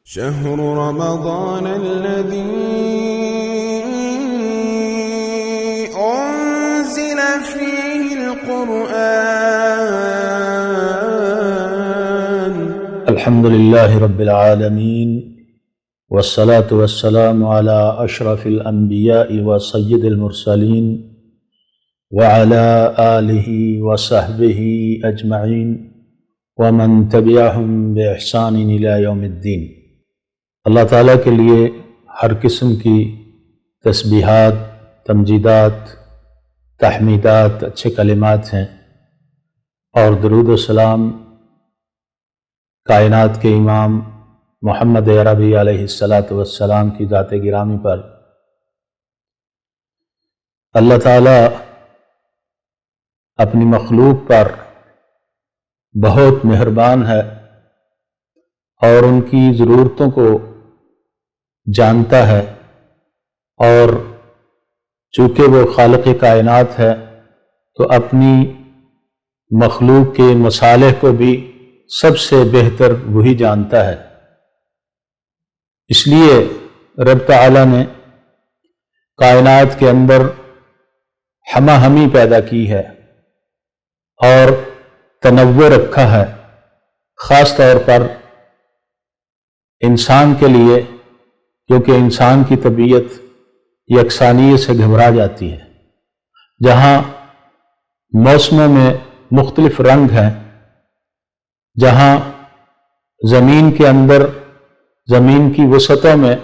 شهر رمضان الذي أنزل فيه القرآن. الحمد لله رب العالمين والصلاة والسلام على أشرف الأنبياء وسيد المرسلين وعلى آله وصحبه أجمعين ومن تبعهم بإحسان إلى يوم الدين. اللہ تعالیٰ کے لیے ہر قسم کی تسبیحات، تمجیدات، تحمیدات، اچھے کلمات ہیں، اور درود و سلام کائنات کے امام محمد عربی علیہ السلام کی ذات گرامی پر۔ اللہ تعالیٰ اپنی مخلوق پر بہت مہربان ہے اور ان کی ضرورتوں کو جانتا ہے، اور چونکہ وہ خالق کائنات ہے تو اپنی مخلوق کے مصالح کو بھی سب سے بہتر وہی جانتا ہے۔ اس لیے رب تعالیٰ نے کائنات کے اندر ہمہ ہمی پیدا کی ہے اور تنوع رکھا ہے، خاص طور پر انسان کے لیے، کیونکہ انسان کی طبیعت یکسانیت سے گھبرا جاتی ہے۔ جہاں موسموں میں مختلف رنگ ہیں، جہاں زمین کے اندر زمین کی وسعتوں میں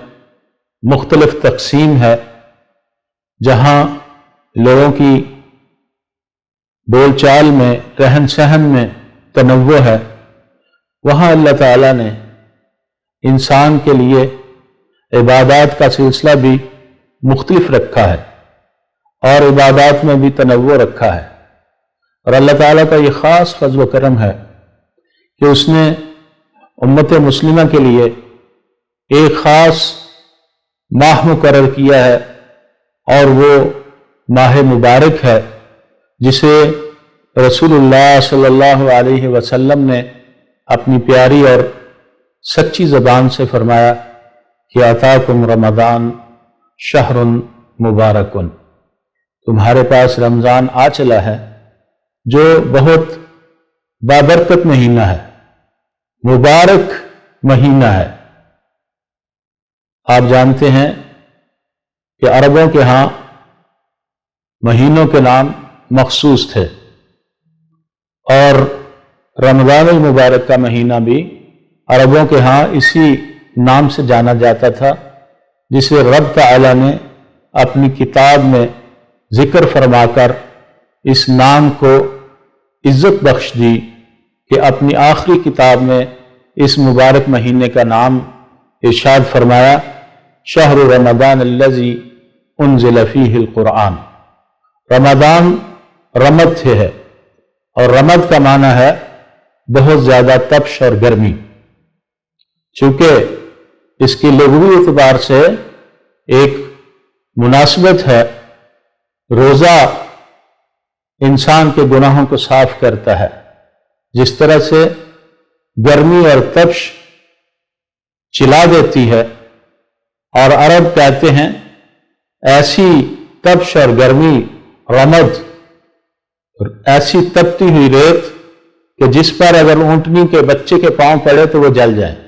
مختلف تقسیم ہے، جہاں لوگوں کی بول چال میں، رہن سہن میں تنوع ہے، وہاں اللہ تعالیٰ نے انسان کے لیے عبادات کا سلسلہ بھی مختلف رکھا ہے اور عبادات میں بھی تنوع رکھا ہے۔ اور اللہ تعالیٰ کا یہ خاص فضل و کرم ہے کہ اس نے امت مسلمہ کے لیے ایک خاص ماہ مقرر کیا ہے، اور وہ ماہ مبارک ہے جسے رسول اللہ صلی اللہ علیہ وسلم نے اپنی پیاری اور سچی زبان سے فرمایا کہ آتاکم رمضان شہر مبارک، تمہارے پاس رمضان آ چلا ہے جو بہت بابرکت مہینہ ہے، مبارک مہینہ ہے۔ آپ جانتے ہیں کہ عربوں کے ہاں مہینوں کے نام مخصوص تھے، اور رمضان المبارک کا مہینہ بھی عربوں کے ہاں اسی نام سے جانا جاتا تھا، جسے رب تعالیٰ نے اپنی کتاب میں ذکر فرما کر اس نام کو عزت بخش دی کہ اپنی آخری کتاب میں اس مبارک مہینے کا نام ارشاد فرمایا، شہر رمضان الذی انزل فیہ القرآن۔ رمضان رمد سے ہے، اور رمد کا معنی ہے بہت زیادہ تپش اور گرمی۔ چونکہ اس کی لغوی اعتبار سے ایک مناسبت ہے، روزہ انسان کے گناہوں کو صاف کرتا ہے، جس طرح سے گرمی اور تپش چلا دیتی ہے، اور عرب کہتے ہیں ایسی تپش اور گرمی رمد، ایسی تپتی ہوئی ریت کہ جس پر اگر اونٹنی کے بچے کے پاؤں پڑے تو وہ جل جائیں۔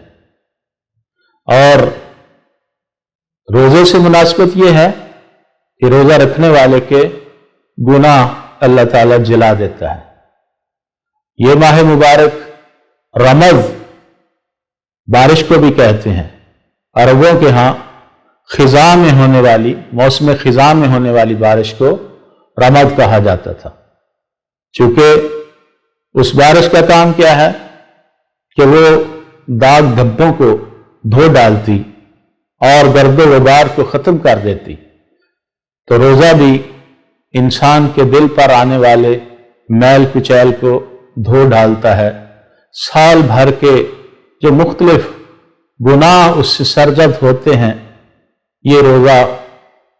اور روزے سے مناسبت یہ ہے کہ روزہ رکھنے والے کے گناہ اللہ تعالیٰ جلا دیتا ہے۔ یہ ماہ مبارک رمض بارش کو بھی کہتے ہیں، عربوں کے ہاں خزاں میں ہونے والی، موسم خزاں میں ہونے والی بارش کو رمض کہا جاتا تھا، چونکہ اس بارش کا کام کیا ہے کہ وہ داغ دھبوں کو دھو ڈالتی اور گرد و غبار کو ختم کر دیتی۔ تو روزہ بھی انسان کے دل پر آنے والے میل کچیل کو دھو ڈالتا ہے، سال بھر کے جو مختلف گناہ اس سے سرزد ہوتے ہیں، یہ روزہ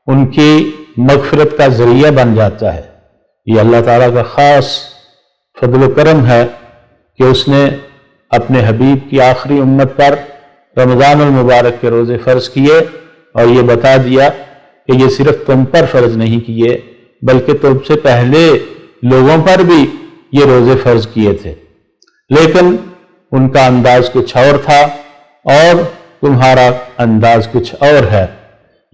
ان کی مغفرت کا ذریعہ بن جاتا ہے۔ یہ اللہ تعالیٰ کا خاص فضل و کرم ہے کہ اس نے اپنے حبیب کی آخری امت پر رمضان المبارک کے روزے فرض کیے اور یہ بتا دیا کہ یہ صرف تم پر فرض نہیں کیے بلکہ تم سے پہلے لوگوں پر بھی یہ روزے فرض کیے تھے، لیکن ان کا انداز کچھ اور تھا اور تمہارا انداز کچھ اور ہے۔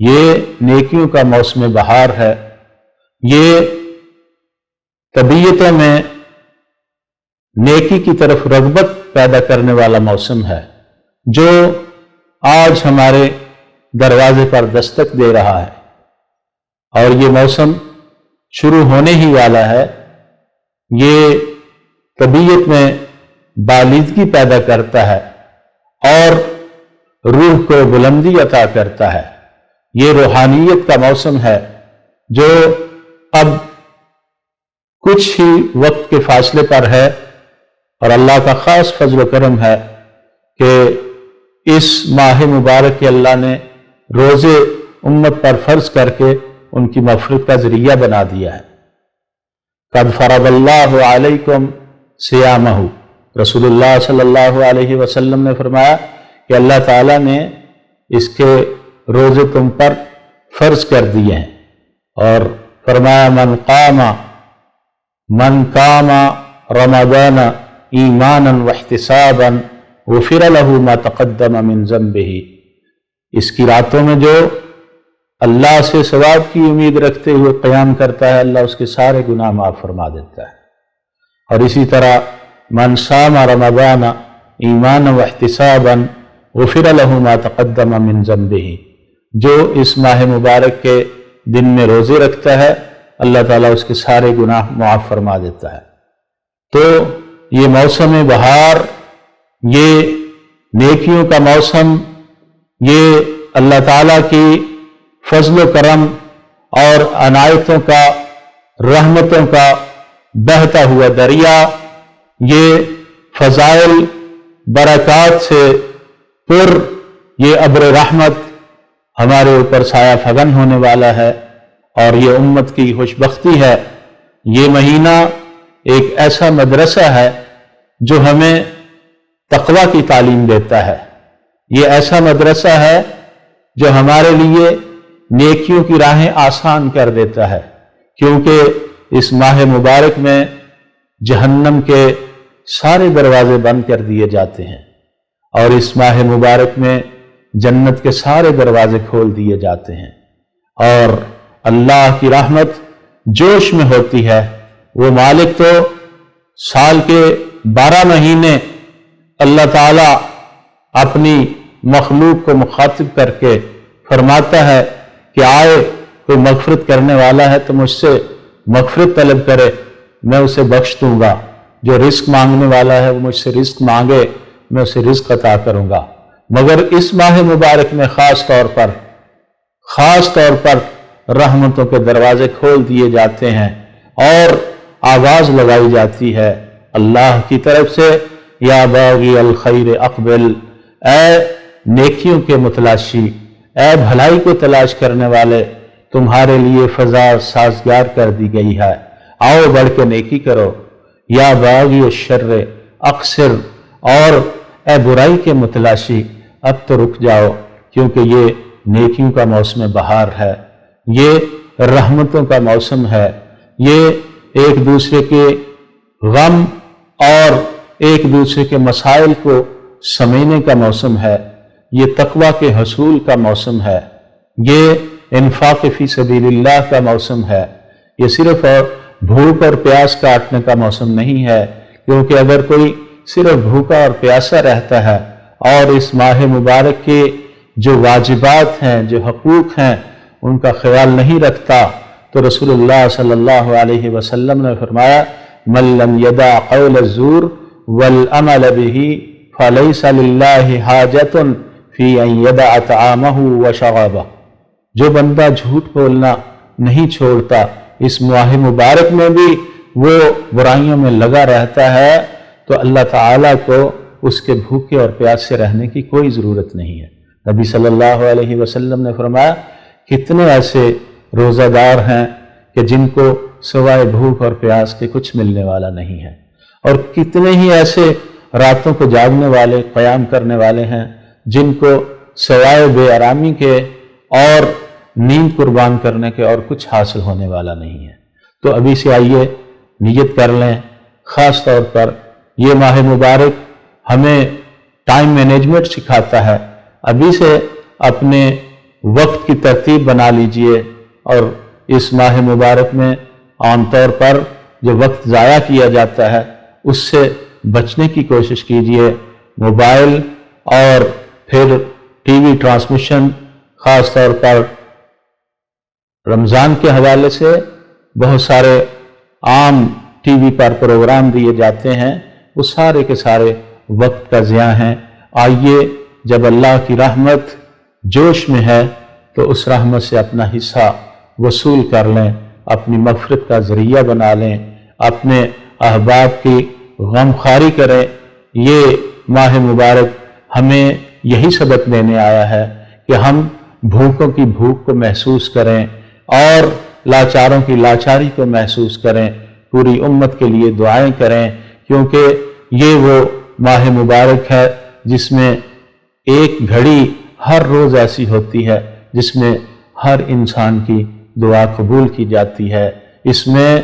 یہ نیکیوں کا موسم بہار ہے، یہ طبیعتوں میں نیکی کی طرف رغبت پیدا کرنے والا موسم ہے جو آج ہمارے دروازے پر دستک دے رہا ہے، اور یہ موسم شروع ہونے ہی والا ہے۔ یہ طبیعت میں بالیدگی پیدا کرتا ہے اور روح کو بلندی عطا کرتا ہے۔ یہ روحانیت کا موسم ہے جو اب کچھ ہی وقت کے فاصلے پر ہے، اور اللہ کا خاص فضل و کرم ہے کہ اس ماہ مبارک کے اللہ نے روزے امت پر فرض کر کے ان کی مغفرت کا ذریعہ بنا دیا ہے۔ قد فرض اللہ علیکم صیامہ، رسول اللہ صلی اللہ علیہ وسلم نے فرمایا کہ اللہ تعالیٰ نے اس کے روزے تم پر فرض کر دیے ہیں، اور فرمایا من قام رمضان ایمانا واحتسابا غفر له ما تقدم من ذنبہ، اس کی راتوں میں جو اللہ سے ثواب کی امید رکھتے ہوئے قیام کرتا ہے، اللہ اس کے سارے گناہ معاف فرما دیتا ہے۔ اور اسی طرح من صام رمضان ایمانا واحتسابا غفر له ما تقدم من ذنبہ، جو اس ماہ مبارک کے دن میں روزے رکھتا ہے اللہ تعالیٰ اس کے سارے گناہ معاف فرما دیتا ہے۔ تو یہ موسم بہار، یہ نیکیوں کا موسم، یہ اللہ تعالیٰ کی فضل و کرم اور عنایتوں کا، رحمتوں کا بہتا ہوا دریا، یہ فضائل برکات سے پر یہ ابر رحمت ہمارے اوپر سایہ فگن ہونے والا ہے، اور یہ امت کی خوش بختی ہے۔ یہ مہینہ ایک ایسا مدرسہ ہے جو ہمیں تقوی کی تعلیم دیتا ہے، یہ ایسا مدرسہ ہے جو ہمارے لیے نیکیوں کی راہیں آسان کر دیتا ہے، کیونکہ اس ماہ مبارک میں جہنم کے سارے دروازے بند کر دیے جاتے ہیں، اور اس ماہ مبارک میں جنت کے سارے دروازے کھول دیے جاتے ہیں، اور اللہ کی رحمت جوش میں ہوتی ہے۔ وہ مالک تو سال کے 12 مہینے اللہ تعالیٰ اپنی مخلوق کو مخاطب کر کے فرماتا ہے کہ آئے کوئی مغفرت کرنے والا ہے تو مجھ سے مغفرت طلب کرے، میں اسے بخش دوں گا۔ جو رزق مانگنے والا ہے وہ مجھ سے رزق مانگے، میں اسے رزق عطا کروں گا۔ مگر اس ماہ مبارک میں خاص طور پر رحمتوں کے دروازے کھول دیے جاتے ہیں، اور آواز لگائی جاتی ہے اللہ کی طرف سے، یا باغی الخیر اقبل، اے نیکیوں کے متلاشی، اے بھلائی کو تلاش کرنے والے، تمہارے لیے فضا سازگار کر دی گئی ہے، آؤ بڑھ کے نیکی کرو۔ یا باغی الشر اقصر، اور اے برائی کے متلاشی اب تو رک جاؤ، کیونکہ یہ نیکیوں کا موسم بہار ہے، یہ رحمتوں کا موسم ہے، یہ ایک دوسرے کے غم اور ایک دوسرے کے مسائل کو سمینے کا موسم ہے، یہ تقوی کے حصول کا موسم ہے، یہ انفاق فی سبیل اللہ کا موسم ہے۔ یہ صرف بھوک اور پیاس کاٹنے کا موسم نہیں ہے، کیونکہ اگر کوئی صرف بھوکا اور پیاسا رہتا ہے اور اس ماہ مبارک کے جو واجبات ہیں، جو حقوق ہیں، ان کا خیال نہیں رکھتا، تو رسول اللہ صلی اللہ علیہ وسلم نے فرمایا من لم یدع قول الزور والعمل به فلیس للہ حاجۃ فی ان یدع طعامہ وشرابہ، جو بندہ جھوٹ بولنا نہیں چھوڑتا، اس ماہ مبارک میں بھی وہ برائیوں میں لگا رہتا ہے، تو اللہ تعالیٰ کو اس کے بھوکے اور پیاسے رہنے کی کوئی ضرورت نہیں ہے۔ نبی صلی اللہ علیہ وسلم نے فرمایا کتنے ایسے روزہ دار ہیں کہ جن کو سوائے بھوک اور پیاس کے کچھ ملنے والا نہیں ہے، اور کتنے ہی ایسے راتوں کو جاگنے والے، قیام کرنے والے ہیں جن کو سوائے بے آرامی کے اور نیند قربان کرنے کے اور کچھ حاصل ہونے والا نہیں ہے۔ تو ابھی سے آئیے نیت کر لیں۔ خاص طور پر یہ ماہ مبارک ہمیں ٹائم مینجمنٹ سکھاتا ہے۔ ابھی سے اپنے وقت کی ترتیب بنا لیجئے، اور اس ماہ مبارک میں عام طور پر جو وقت ضائع کیا جاتا ہے اس سے بچنے کی کوشش کیجئے۔ موبائل اور پھر ٹی وی ٹرانسمیشن، خاص طور پر رمضان کے حوالے سے بہت سارے عام ٹی وی پر پروگرام دیے جاتے ہیں، وہ سارے کے سارے وقت کا ضیاع ہیں۔ آئیے جب اللہ کی رحمت جوش میں ہے تو اس رحمت سے اپنا حصہ وصول کر لیں، اپنی مغفرت کا ذریعہ بنا لیں، اپنے احباب کی غمخواری کریں۔ یہ ماہ مبارک ہمیں یہی سبق دینے آیا ہے کہ ہم بھوکوں کی بھوک کو محسوس کریں اور لاچاروں کی لاچاری کو محسوس کریں، پوری امت کے لیے دعائیں کریں، کیونکہ یہ وہ ماہ مبارک ہے جس میں ایک گھڑی ہر روز ایسی ہوتی ہے جس میں ہر انسان کی دعا قبول کی جاتی ہے۔ اس میں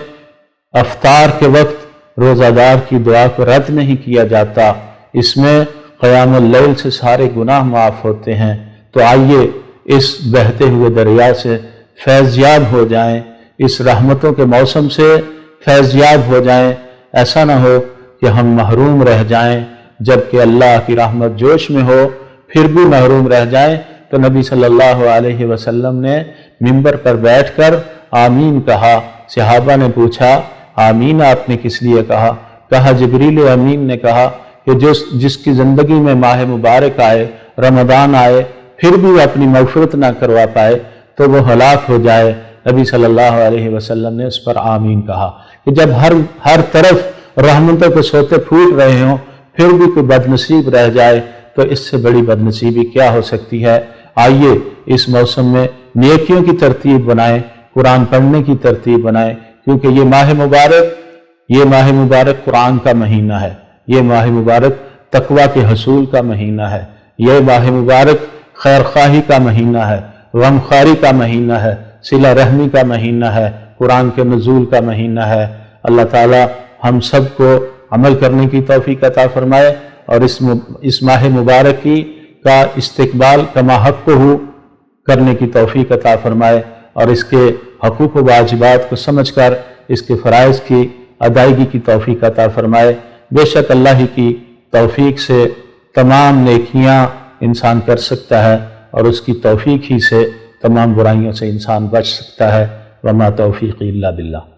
افطار کے وقت روزہ دار کی دعا کو رد نہیں کیا جاتا، اس میں قیام اللیل سے سارے گناہ معاف ہوتے ہیں۔ تو آئیے اس بہتے ہوئے دریا سے فیض یاب ہو جائیں، اس رحمتوں کے موسم سے فیض یاب ہو جائیں۔ ایسا نہ ہو کہ ہم محروم رہ جائیں، جبکہ اللہ کی رحمت جوش میں ہو پھر بھی محروم رہ جائیں۔ تو نبی صلی اللہ علیہ وسلم نے منبر پر بیٹھ کر آمین کہا۔ صحابہ نے پوچھا آمین آپ نے کس لیے کہا؟ کہا جبریل امین نے کہا کہ جس کی زندگی میں ماہ مبارک آئے، رمضان آئے، پھر بھی وہ اپنی مغفرت نہ کروا پائے تو وہ ہلاک ہو جائے۔ نبی صلی اللہ علیہ وسلم نے اس پر آمین کہا کہ جب ہر طرف رحمتوں کے سوتے پھوٹ رہے ہوں پھر بھی کوئی بد نصیب رہ جائے تو اس سے بڑی بد نصیبی کیا ہو سکتی ہے۔ آئیے اس موسم میں نیکیوں کی ترتیب بنائیں، قرآن پڑھنے کی ترتیب بنائیں، کیونکہ یہ ماہ مبارک قرآن کا مہینہ ہے، یہ ماہ مبارک تقوی کے حصول کا مہینہ ہے، یہ ماہ مبارک خیر خواہی کا مہینہ ہے، غمخواری کا مہینہ ہے، صلہ رحمی کا مہینہ ہے، قرآن کے نزول کا مہینہ ہے۔ اللہ تعالی ہم سب کو عمل کرنے کی توفیق عطا فرمائے اور اس ماہ مبارک کا استقبال کما حق ہو کرنے کی توفیق عطا فرمائے، اور اس کے حقوق و واجبات کو سمجھ کر اس کے فرائض کی ادائیگی کی توفیق عطا فرمائے۔ بے شک اللہ ہی کی توفیق سے تمام نیکیاں انسان کر سکتا ہے، اور اس کی توفیق ہی سے تمام برائیوں سے انسان بچ سکتا ہے۔ وما توفیقی الا باللہ۔